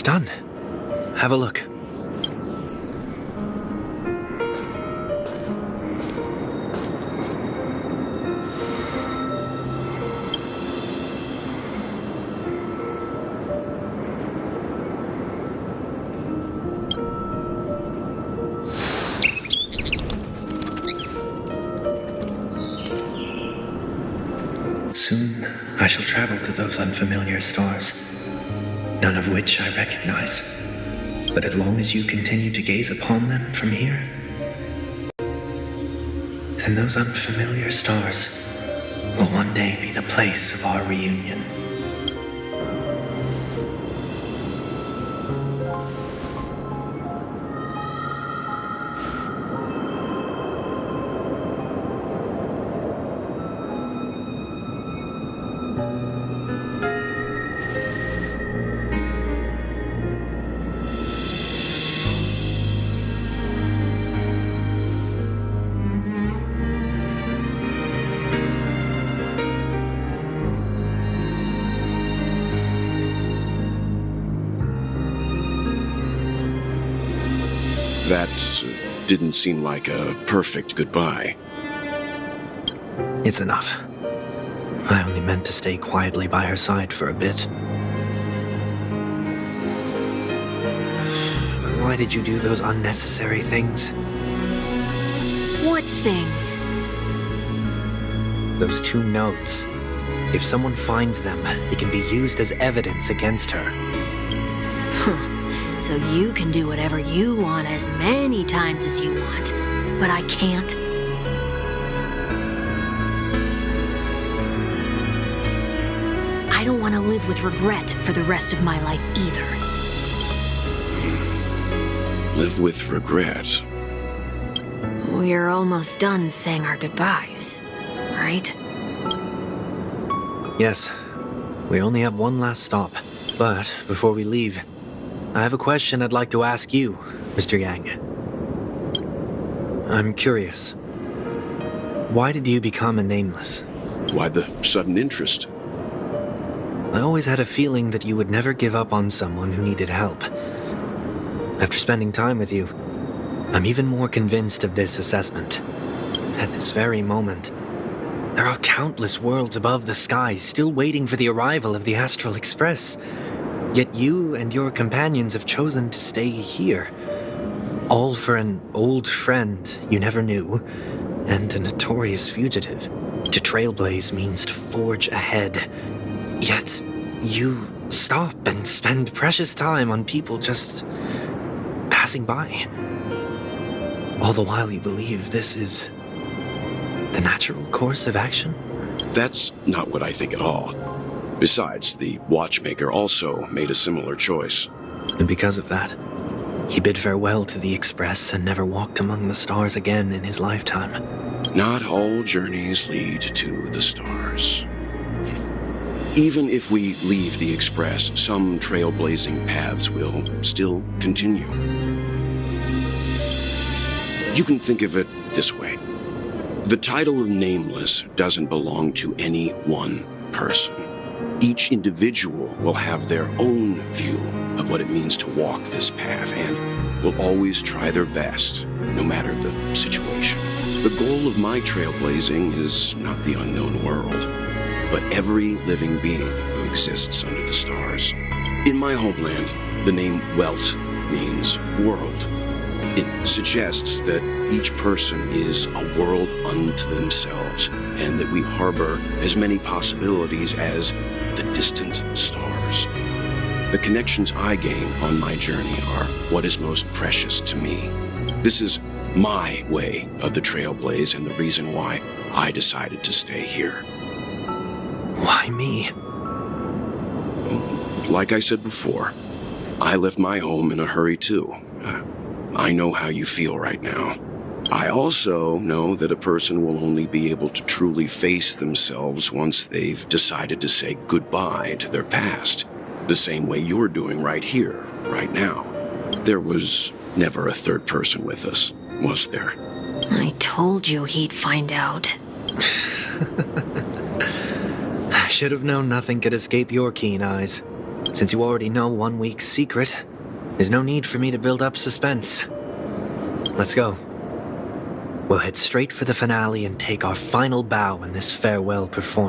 done. Have a look. Soon, I shall travel to those unfamiliar stars, none of which I recognize. But as long as you continue to gaze upon them from here, then those unfamiliar stars will one day be the place of our reunion. That didn't seem like a perfect goodbye. It's enough. I only meant to stay quietly by her side for a bit. But why did you do those unnecessary things? What things? Those 2 notes. If someone finds them, they can be used as evidence against her. Huh. So you can do whatever you want as many times as you want, but I can't. I don't want to live with regret for the rest of my life either. Live with regret? We're almost done saying our goodbyes, right? Yes. We only have one last stop. But before we leave, I have a question I'd like to ask you, Mr. Yang. I'm curious. Why did you become a nameless? Why the sudden interest? I always had a feeling that you would never give up on someone who needed help. After spending time with you, I'm even more convinced of this assessment. At this very moment, there are countless worlds above the skies still waiting for the arrival of the Astral Express. Yet you and your companions have chosen to stay here. All for an old friend you never knew, and a notorious fugitive. To trailblaze means to forge ahead. Yet, you stop and spend precious time on people just passing by. All the while you believe this is the natural course of action? That's not what I think at all. Besides, the watchmaker also made a similar choice. And because of that, he bid farewell to the Express and never walked among the stars again in his lifetime. Not all journeys lead to the stars. Even if we leave the Express, some trailblazing paths will still continue. You can think of it this way. The title of Nameless doesn't belong to any one person. Each individual will have their own view of what it means to walk this path and will always try their best, no matter the situation. The goal of my trailblazing is not the unknown world, but every living being who exists under the stars. In my homeland, the name Welt means world. It suggests that each person is a world unto themselves, and that we harbor as many possibilities as the distant stars. The connections I gain on my journey are what is most precious to me. This is my way of the trailblaze and the reason why I decided to stay here. Why me? Like I said before, I left my home in a hurry too. I know how you feel right now. I also know that a person will only be able to truly face themselves once they've decided to say goodbye to their past, the same way you're doing right here, right now. There was never a third person with us, was there? I told you he'd find out. I should have known nothing could escape your keen eyes. Since you already know 1 week's secret, there's no need for me to build up suspense. Let's go. We'll head straight for the finale and take our final bow in this farewell performance.